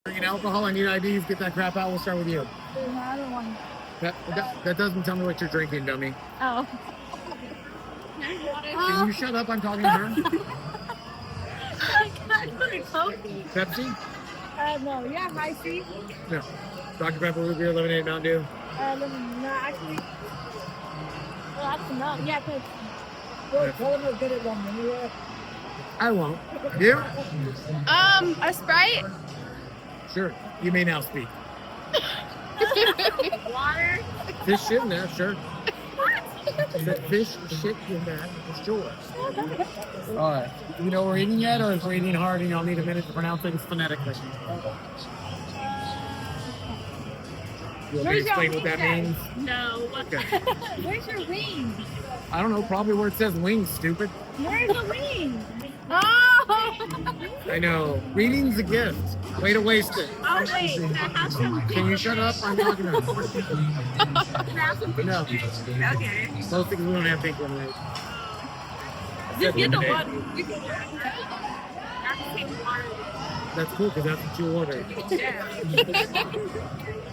Drinking alcohol, I need IDs. Get that crap out. We'll start with you. Another one. That doesn't tell me what you're drinking, dummy. Oh. Can you shut up? I'm talking to her. Pepsi? No. Yeah, high C. No. Dr. Pepper, root beer, lemonade, Mountain Dew. No, actually. Well, actually, no. Yeah, because. Tell them to get it wrong anyway. I won't. You? A Sprite. Sure. You may now speak. Water. Fish shit in there, sure. Fish shit in there, sure. Alright. You know we're eating yet, or is we're eating hard and y'all need a minute to pronounce things phonetically? You want me to explain what that means? No. Okay. Where's your ring? I don't know, probably where it says wings, stupid. Where's the ring? Oh! I know. Reading's a gift. Way to waste it. Oh, wait. Can you shut up? I'm talking to her. No. Okay. Most things we don't have pink lemonade. Just get the Lemonade. water. That's cool, because that's what you ordered.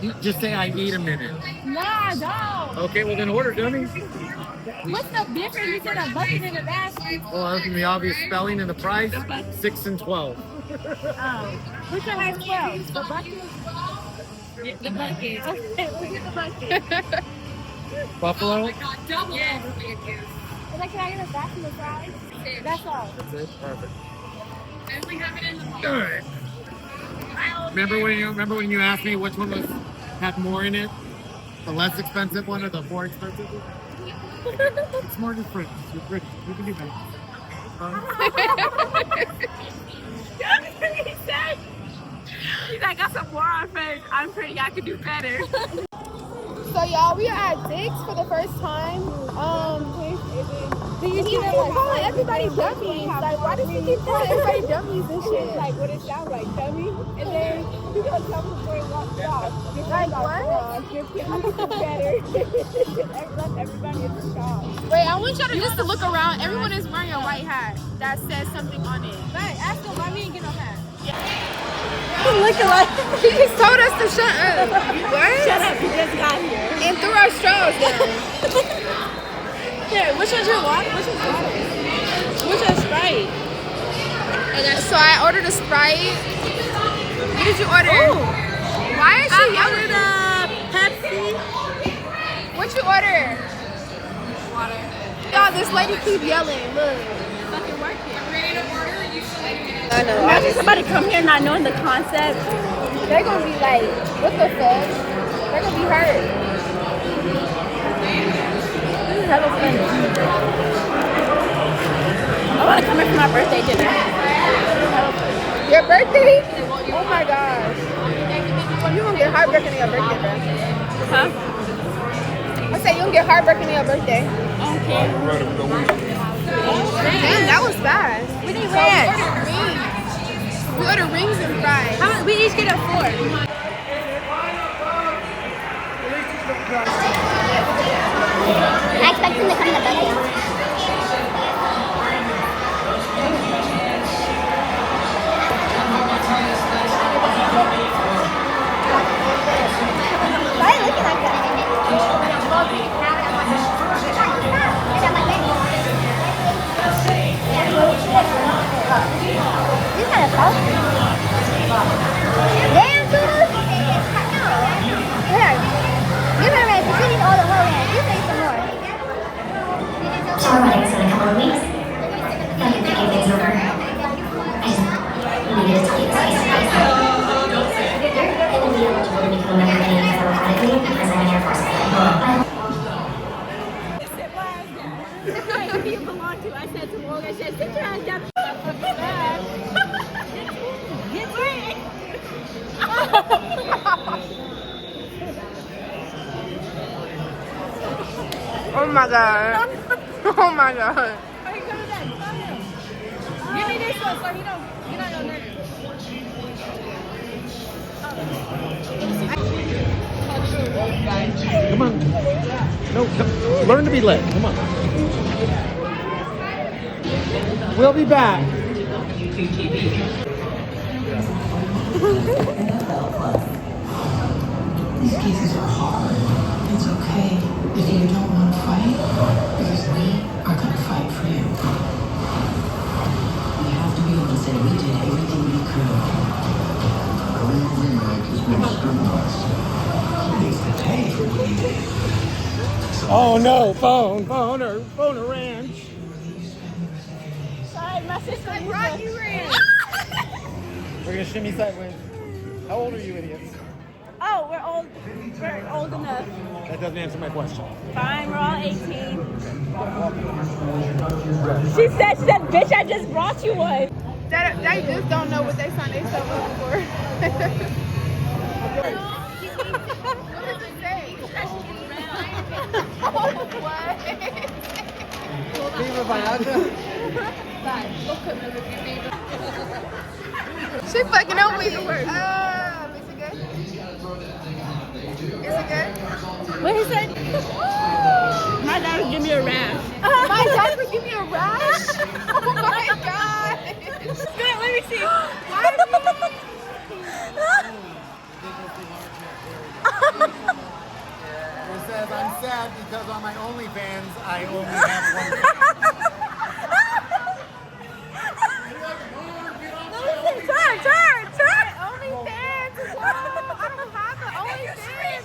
You just say, I need a minute. Nah, no. Okay, well then order, dummy. What's the difference between a bucket and a basket? Well, other than the obvious spelling and the price, 6 and 12. Oh. Which one has 12? The bucket? The bucket. Okay, we'll get the bucket. Buffalo? Yes. And then can I get a basket of fries? That's all. That's it? Perfect. And we have it in the bowl. Good. Remember when you asked me which one had more in it? The less expensive one or the more expensive one? It's more different. You're pretty. You can do that. He said, he's like, I got some more on face. I'm pretty, I could do better. So y'all, we are at Dick's for the first time. Do you keep calling everybody dummies? Like, why does he keep calling everybody dummies and shit? Like, what it sounds like, dummy. And then you gonna tell me before it walks off. Like, what? You're better. Let everybody in the shop. Wait, I want y'all to just to look around. Everyone is wearing a white hat that says something on it. Right, ask them why we ain't get no hat. Look like he just told us to shut up. What? Shut up, you just got here. And threw our straws down. Here, which one's your water? Which one's water? Which one's Sprite? So I ordered a Sprite. What did you order? Ooh. Why is she I yelling? ordered a Pepsi. What you order? Water. Y'all, this lady keep yelling. Look. Fucking working. I know. Imagine somebody come here not knowing the concept. They're gonna be like, what the fuck? They're gonna be hurt. This is hella funny. I want to come here for my birthday dinner. Your birthday? Oh my gosh. You gonna get heartbroken on your birthday, bro. Huh? I said you gonna get heartbroken on your birthday. Okay. Damn, that was fast. We need ranch. We ordered rings and fries. How much? We each get a 4. I expect him to come in the birthday. Why are you looking like that? He's kind of salty. Damn, dude. Here. Give her a raise. She's eating all the whole hand. You say some more. So our wedding's in a couple of weeks. I've been thinking things over. I just needed to tell you guys. And then we were told to become a member of any telephonically because I'm an Air Force pilot. Who do you belong to? I said to Morgan, I said, sit your ass down. Get in. Oh my god. Oh my god. Give me this one so you don't, you're not gonna nervous. Come on. No, come. Learn to be led. Come on. We'll be back. These cases are hard. It's okay if you don't want to fight, because we are going to fight for you. We have to be able to say we did everything we could. The legal remake is being scrutinized. He needs to pay for what he did. Oh no, phone or ranch. Sorry, my sister brought you in. We're gonna shimmy sideways. How old are you, idiots? Oh, we're old enough. That doesn't answer my question. Fine, we're all 18. She said, bitch, I just brought you one. They just don't know what they signed themselves up for. What does it say? What? She fucking over you. Is it good? Is it good? What he said? My dad would give me a rash. My dad would give me a rash? Oh my god. Let me see. It says, I'm sad because on my OnlyFans, I only have one. Turn. OnlyFans as well. I don't have an OnlyFans.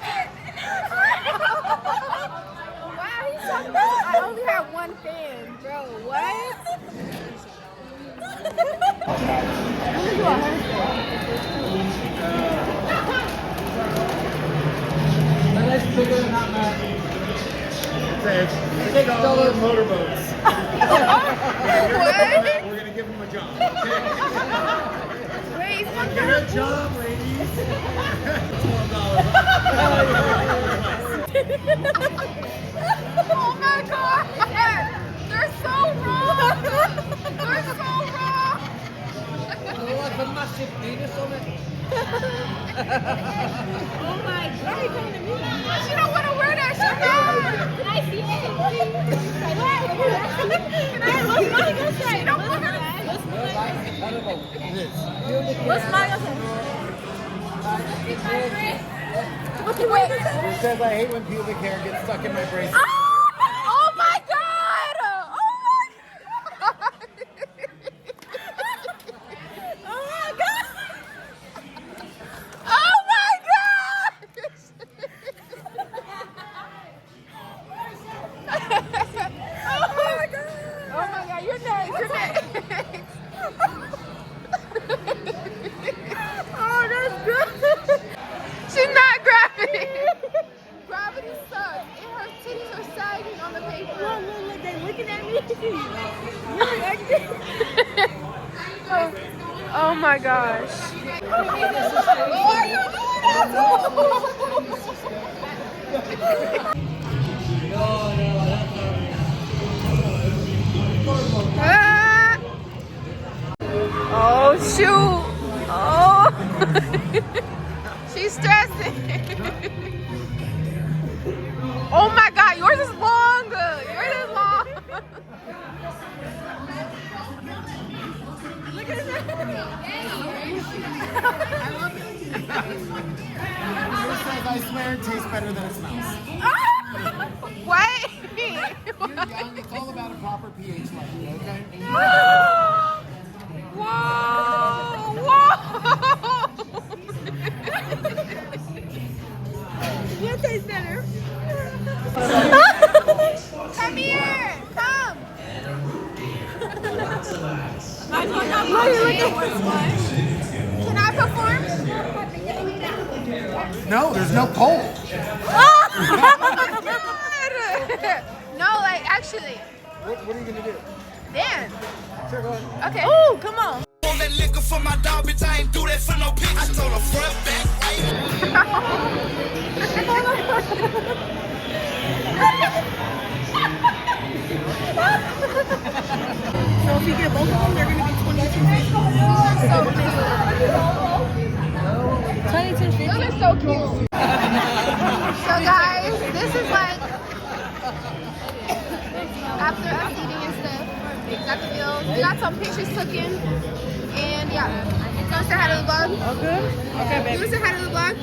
Wow, he's so good. I only have one fan, bro. What? Take all those motorboats. What? We're gonna give him a job. Wait, Get a job, ladies. oh my god! They're so wrong! They're so wrong! Like a massive penis on it. Oh my god. She don't want to wear that shit now! Can I see it? Can I look like this? She don't want to. What's my It says, I hate when pubic hair gets stuck in my bracelet. Oh my god! Oh my god! Oh my god! Oh my god! Oh my god, you're next, you're next. Oh, that's good. She's not grabbing. Gravity sucks. And her titties are sagging on the paper. Look, they're looking at me. Oh my gosh. Ah! Oh shoot! Oh, she's stressing. Oh my god, yours is long. Yours is long. Look at that. Yours says, I swear it tastes better than it smells. What? You're young, it's all about a proper pH level, okay? Whoa! Whoa! What tastes better? Come here! Come! Can I perform? No, there's no pole. No, like actually. What are you gonna do? Dance. Sure, go ahead. Okay. Oh, come on. Want that liquor for my dog, bitch, I ain't do that for no bitch. I told her front, back, So if you get both of them, they're going to be 22. Those are so cute. So guys, this is like after us eating and stuff. We got the bill. We got some pictures taken, and yeah. gonna say hi to the vlog? All good? Okay, You wanna baby. say hi to the vlog?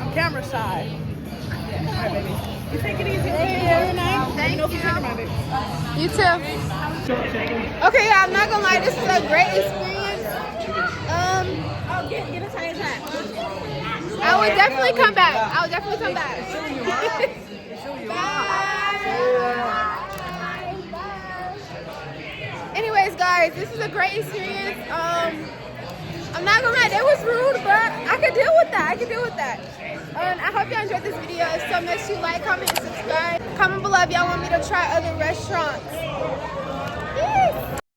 I'm camera shy. Alright, baby. You take it easy. Thank Thank you. you. My baby. You too. Okay, yeah, I'm not gonna lie, this is a great experience. Get a size hat. I would definitely come back. I would definitely come back. Anyways, guys, this is a great experience. I'm not gonna lie, that was rude, but I could deal with that. I could deal with that. I hope y'all enjoyed this video. If so, make sure you like, comment, and subscribe. Comment below if y'all want me to try other restaurants.